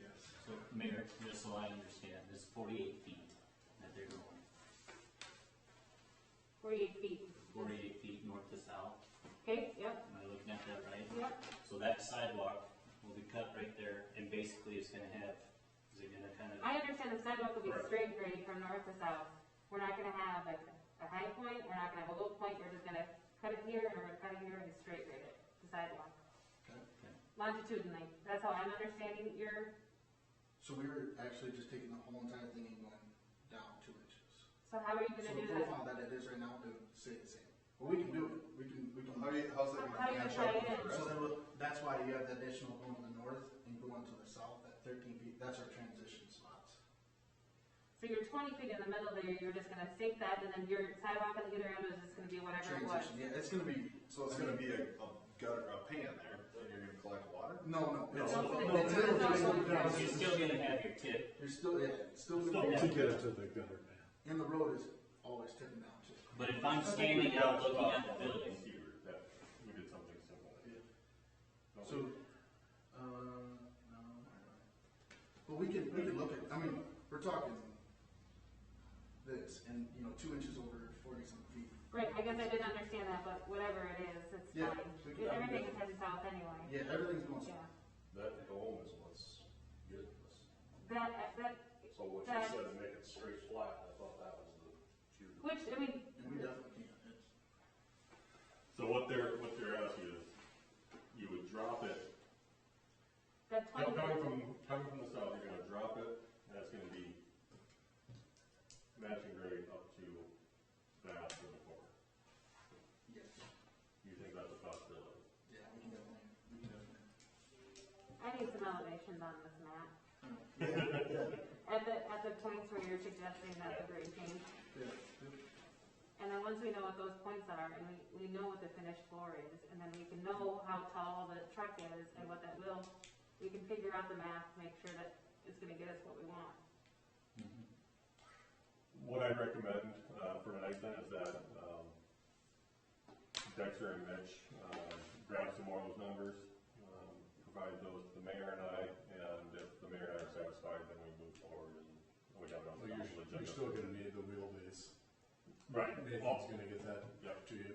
Yes. So, Mayor, just so I understand, this 48 feet that they're going, 48 feet. 48 feet north to south, Okay, yep, am I looking at that right? yep. So that sidewalk will be cut right there, and basically it's gonna have, is it gonna kind of, I understand the sidewalk will be Correct. straight grade from north to south. We're not gonna have like a high point, we're not gonna have a low point, we're just gonna cut it here, and we're gonna cut it here, and straight grade it, the sidewalk. Okay. Longitudinally, that's how I'm understanding your, So we were actually just taking the whole entire thing and going down 2 inches. so how are you So gonna the do that? profile that it is right now to stay the same. Well, we can do it. We can. How's that How gonna you match tie up it in? with the So rest? that's why you have the additional going to the north and going to the south at 13 feet. That's our transition spots. So your 20 feet in the middle there, you're just gonna sink that, and then your sidewalk on the other end is just gonna be whatever it was. Transition, yeah, it's gonna be. So it's gonna be a gutter, a pan there, and you're gonna collect water? No. It's No, no, it's literally not going going down. down. you're still gonna have your tip, You're still, yeah, it's still To gonna be. get it to the gutter, man. And the road is always tipping down too. but if I'm standing out looking at the building, That we did something simple. So, no. But we can look at, I mean, we're talking this and, 2 inches over 40 some feet. Right, I guess I didn't understand that, but whatever it is, it's Yeah, fine. we can- Everything is heading south anyway. Yeah, everything's going Yeah. That dome is what's getting us. That, So what you said to make it straight flat, I thought that was the cue. which, I mean, and we definitely can. So what they're asking is, you would drop it, that 20 coming from the south, you're gonna drop it, and that's gonna be matching grade up to that in the corner. Yes. You think that's a possibility? Yeah, we can definitely. I need some elevations on this map. Yeah. At the points where you're suggesting that the grade change. Yeah. And then once we know what those points are, and we know what the finished floor is, and then we can know how tall the truck is and what that will, we can figure out the math, make sure that it's gonna get us what we want. What I recommend, for tonight then is that, Dexter and Mitch, grab some more of those numbers, provide those to the mayor and I, and if the mayor and I are satisfied, then we move forward and we have it on the Well, council agenda. you're still gonna need the wheelbase. Right. Nathan's gonna get that Yep. to you.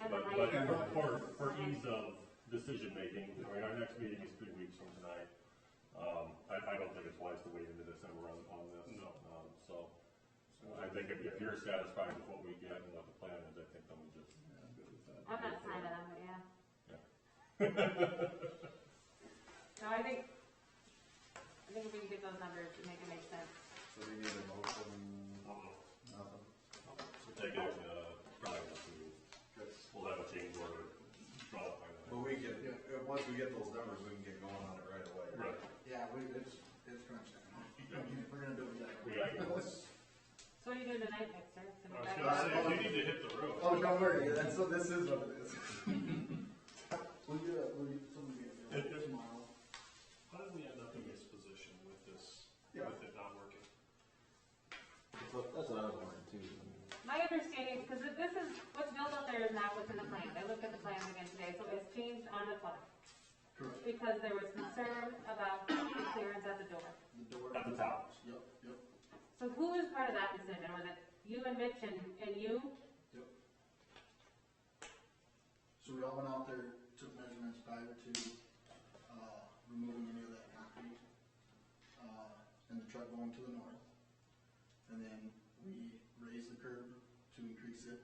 And But the height. for ease of decision making, I mean, our next meeting is 3 weeks from tonight. I don't think it's wise to wait into December on this. No. So I think if you're satisfied with what we get and what the plan is, I think then we just. I'm not signing on it, yeah. Yeah. No, I think if we can get those numbers, it make sense. So we need a motion, Uh-oh. nothing. So take it, probably next meeting. We'll have a change order So what are you doing tonight, Dexter? I was gonna say, you need to hit the road. Oh, don't worry, that's, so this is what it is. We'll get somebody tomorrow. How did we end up in this position with this, Yeah. with it not working? That's what I was wondering too. My understanding, because this is, what's built out there is not what's in the plan. I looked at the plans again today, so it's changed on the fly. Correct. Because there was concern about the clearance at the door. The door. At the top. Yep, yep, So who was part of that decision? Was it you and Mitch and you? yep. So we all went out there, took measurements prior to, removing any of that concrete, and the truck going to the north. And then we raised the curb to increase it,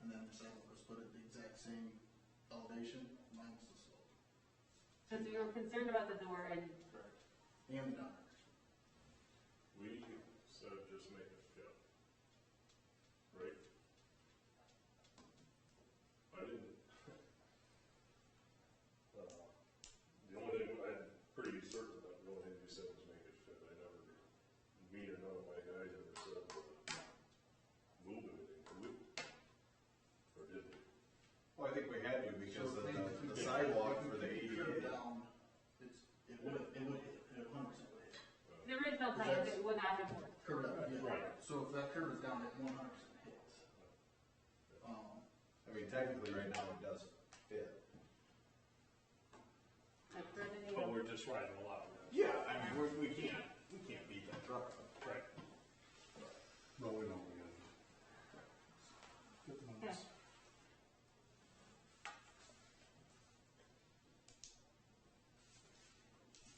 and then the sidewalk was put at the exact same elevation minus the slope. So you were concerned about the door and Correct. And the downers. We said just make it fit. Right? I didn't. The only thing, I'm pretty certain that the only thing we said was make it fit. I never, me or none of my guys ever said, move anything, do we? Or did we? Well, I think we had to because So of if we the sidewalk for the take the curb ADA. down, it would hit, it 100% would hit. the original plans, it would not have worked. Correct, yeah. Right. So if that curve is down, it 100% hits. I mean, technically, right now, it does fit. Like further than But you. we're just riding a lot. Yeah, I mean, we can't beat that truck. Right. No, we don't, we gotta get the Okay. numbers.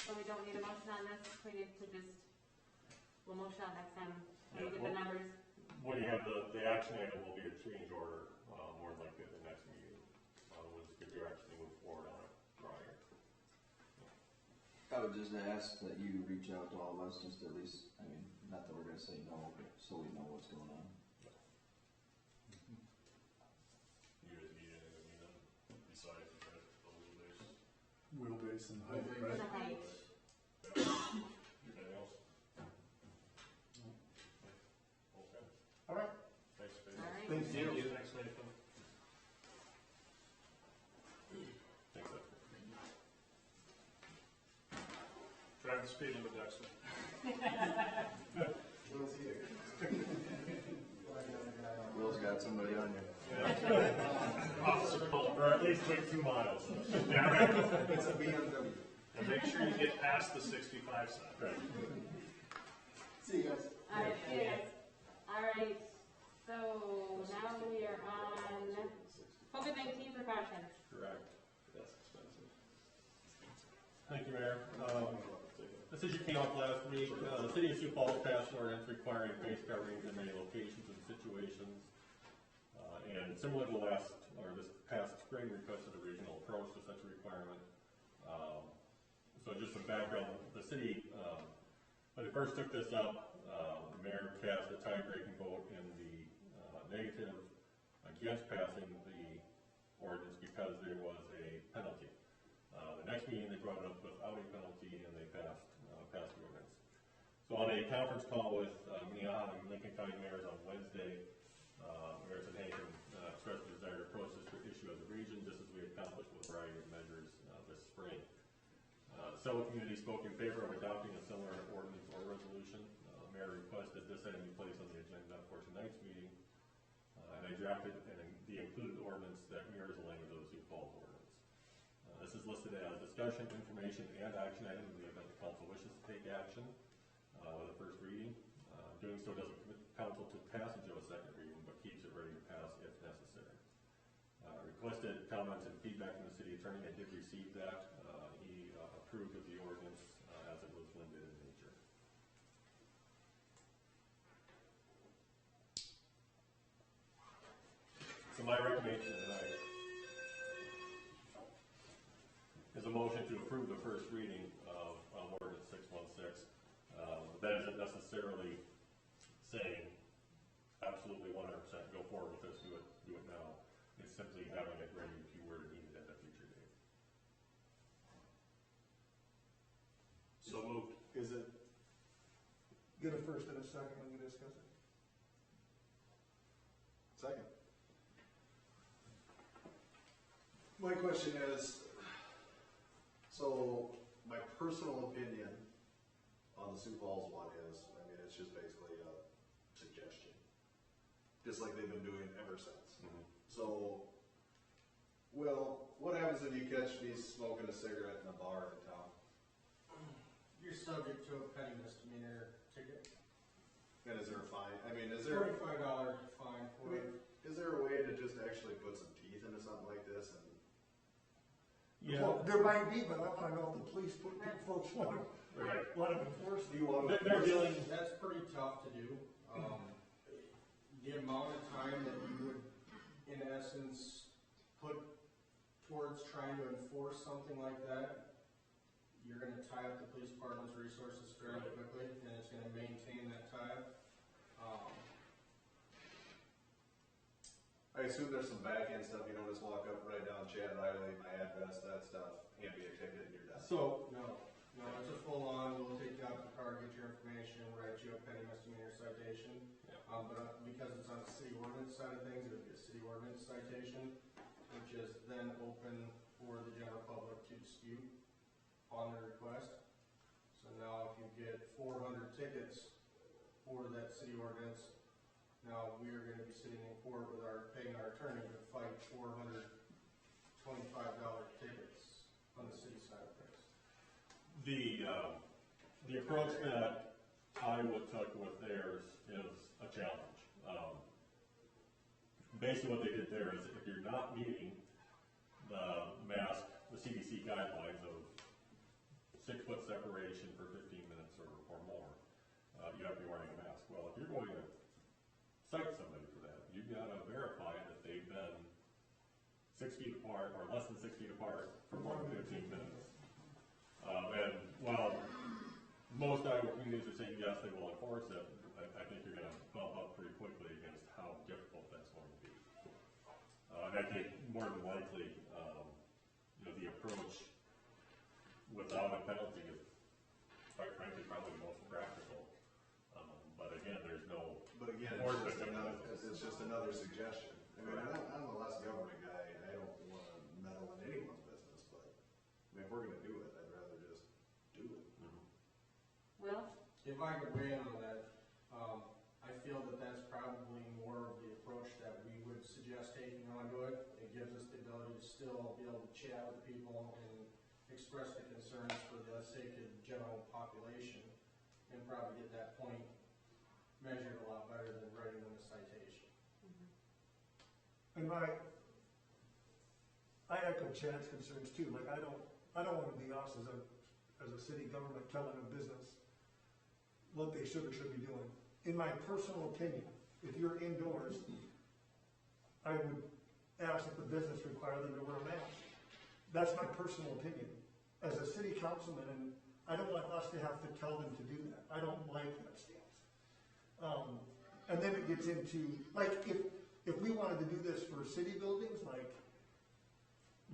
So we don't need a motion on this, we need to just, we'll motion on next time, when we get the Yeah, numbers. When you have the action item will be a change order, more likely at the next meeting, was if you actually move forward on it prior. I would just ask that you reach out to all of us, just at least, I mean, not that we're gonna say no, but so we know what's going on. You guys need anything, besides that, the wheelbase? Wheelbase and height, Wheelbase. right? The height. Anything else? Okay, All right, thanks, Dave. All right. thanks. Thanks, Nathan. Thanks, Dexter. Drive the speed limit, Dexter. Will's got somebody on you. Officer Cole. Or at least wait 2 miles. Yeah, right. It's a BMW. And make sure you get past the 65 sign. Right. See you guys. All right, see you guys. All right, so now we are on COVID-19 precautions. Correct. That's expensive. Thank you, Mayor. This issue came up last week. The city of Sioux Falls passed an ordinance requiring face coverings in many locations and situations. And similar to this past spring, requested a regional approach to such a requirement. So just some background, the city, when they first took this up, the mayor cast a tie-breaking vote in the negative against passing the ordinance because there was a penalty. The next meeting, they brought it up without a penalty, and they passed the ordinance. So on a conference call with Minnehaha and Lincoln County mayors on Wednesday, Mayor said, hey, expressed a desire to approach this issue as a region, just as we accomplished with a variety of measures this spring. Several communities spoke in favor of adopting a similar ordinance or resolution. Mayor requested this item be placed on the agenda for tonight's meeting, and I drafted the included ordinance that mirrors the language of the Sioux Falls ordinance. This is listed as discussion, information, and action item in the event the council wishes to take action with a first reading. Doing so doesn't commit the council to passage of a second reading, but keeps it ready to pass if necessary. Requested comments and feedback from the city attorney. I did receive that. He approved of the ordinance as it was limited in nature. So my recommendation tonight is a motion to approve the first reading of ordinance 616. That isn't necessarily saying absolutely 100% go forward with this, do it now. It's simply having it ready if you were to need it at a future date. So moved. Is it get a first and a second when we discuss it? Second. My question is, so my personal opinion on the Sioux Falls one is, I mean, it's just basically a suggestion. Just like they've been doing ever since. So, well, what happens if you catch me smoking a cigarette in a bar in town? You're subject to a petty misdemeanor ticket. And is there a fine? I mean, is there $45 fine for it. Is there a way to just actually put some teeth into something like this? And Yeah. Well, there might be, but I wanna know if the police folks want to enforce it. do you want to? They're dealing, That's pretty tough to do. The amount of time that you would, in essence, put towards trying to enforce something like that, you're gonna tie up the police department's resources fairly quickly, and it's gonna maintain that tie. I assume there's some back end stuff. You don't just walk up, write down Chad Riley, my address, that stuff, hand me a ticket, and you're done. so, No, it's a full on, we'll take you out to the car, get your information, write you a petty misdemeanor citation. But because it's on the city ordinance side of things, it would be a city ordinance citation, which is then open for the general public to dispute on their request. So now if you get 400 tickets for that city ordinance, now we are gonna be sitting in court with paying our attorney to fight $425 tickets on the city side of things. the approach that Iowa took with theirs is a challenge. Basically what they did there is if you're not meeting the CDC guidelines of 6 foot separation for 15 minutes or more, you have to be wearing a mask. Well, if you're going to cite somebody for that, you've got to verify that they've been 6 feet apart or less than 6 feet apart for more than 15 minutes. And while most Iowa communities are saying yes, they will enforce it, I think you're going to bump up pretty quickly against how difficult that's going to be. And I think more than likely, the approach without a penalty is, quite frankly, probably the most practical. But again, there's no. But again, it's just another suggestion. I mean, I'm a less government guy, and I don't want to meddle in anyone's business, but I mean, if we're going to do it, I'd rather just do it. Will? If I could weigh in on that, I feel that that's probably more of the approach that we would suggest taking onto it. It gives us the ability to still be able to chat with people and express the concerns for the sake of the general population, and probably get that point measured a lot better than writing them a citation. And I echo Chad's concerns too. Like I don't want to be us as a city government telling a business what they should or should be doing. In my personal opinion, if you're indoors, I would ask that the business require them to wear a mask. That's my personal opinion. As a city councilman, and I don't want us to have to tell them to do that. I don't like that stance. And then it gets into, like, if we wanted to do this for city buildings, like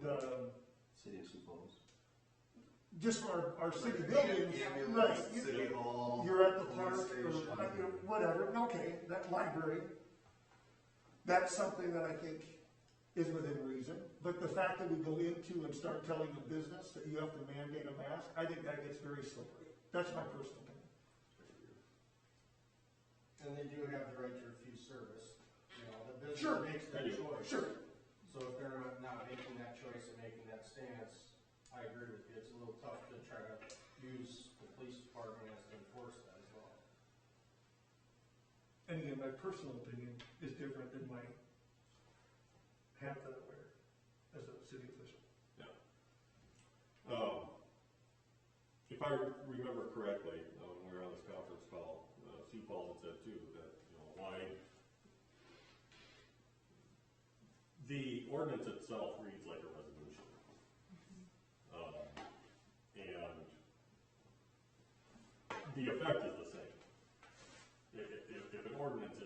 the City of Sioux Falls. just for our city buildings, right? City Hall. You're at the police park or station. whatever. Okay, that library. That's something that I think is within reason. But the fact that we go into and start telling the business that you have to mandate a mask, I think that gets very slippery. That's my personal opinion. And they do have the right to refuse service. The business Sure. makes that choice. Sure. So if they're not making that choice and making that stance, I agree with you. It's a little tough to try to use the police department as to enforce that as well. And again, my personal opinion is different than my hat that I wear as a city official. If I remember correctly, when we were on this conference call, Sioux Falls had said too that, why the ordinance itself reads like a resolution. And the effect is the same. If an ordinance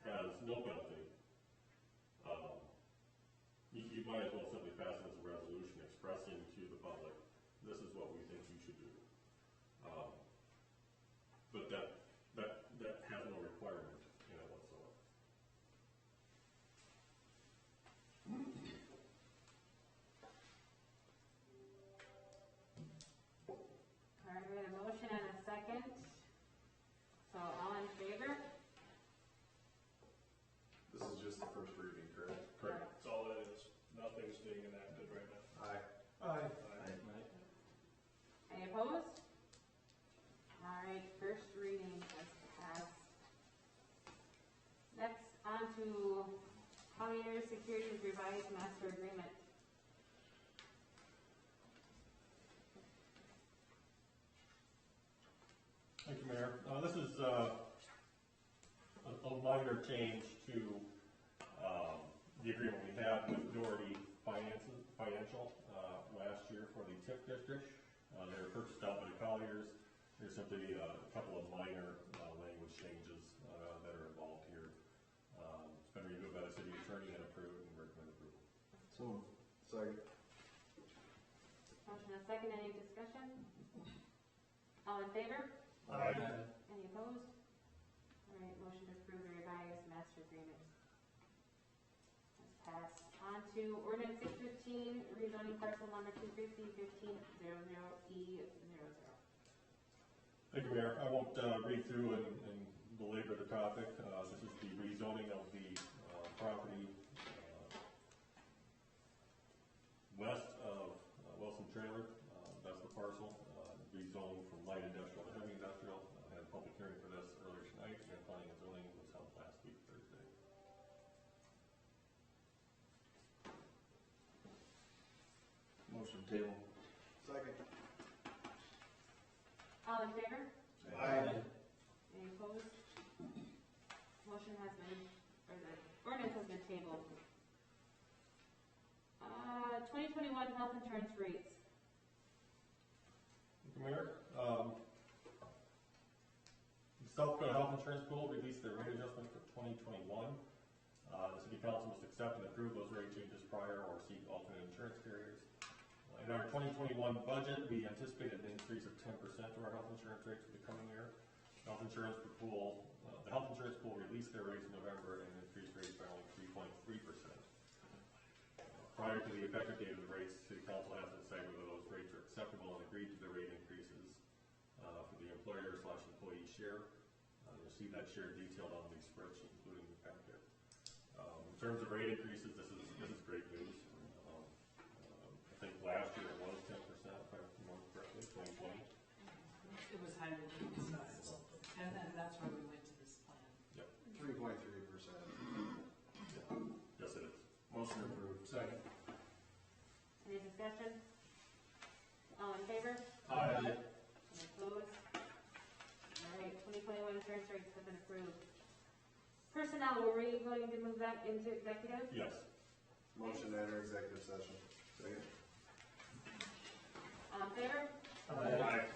has no penalty, you might as well simply pass it as a resolution expressing to the public, this is what we think you should do. But that has no requirement in it whatsoever. to Collier Securities revised master agreement. Thank you, Mayor. This is a minor change to the agreement we had with Doherty Financial last year for the TIP district. They were purchased out by the Colliers. There's simply a couple of minor language changes that are involved here. It's been reviewed by the city attorney and approved and recommend approval. So, sorry. Motion and second, any discussion? All in favor? Aye. Any opposed? All right, motion to approve the revised master agreement. Let's pass on to ordinance 615, rezoning parcel number 250-1500E00. Thank you, Mayor. I won't read through and belabor the topic. This is the rezoning of the property west of Wilson Trailer. That's the parcel. Rezoned from light industrial to heavy industrial. I had a public hearing for this earlier tonight, and planning and zoning was held last week, Thursday. Motion table. Second. All in favor? Aye. Any opposed? Motion has been, or the ordinance has been tabled. 2021 health insurance rates. Thank you, Mayor. The South Dakota Health Insurance Pool released their rate adjustment for 2021. The city council must accept and approve those rate changes prior or seek alternate insurance carriers. In our 2021 budget, we anticipated an increase of 10% to our health insurance rates for the coming year. The health insurance pool released their rates in November and increased rates by only 3.3%. Prior to the effective date of the rates, city council has to decide whether those rates are acceptable and agreed to the rate increases for the employer/employee share. You'll see that share detailed on the spreadsheet, including the packet. In terms of rate increases, this is great news. I think last year it was 10%, if I remember correctly, 2020. It was higher than this, and then that's why we went to this plan. Yep. 3.3%. Yes, it is. Motion approved. Second. Any discussion? All in favor? Aye. Any opposed? All right, 2021 insurance rates have been approved. Personnel, were we going to move that into executive? Yes. Motion to enter executive session. Second. All in favor? Aye.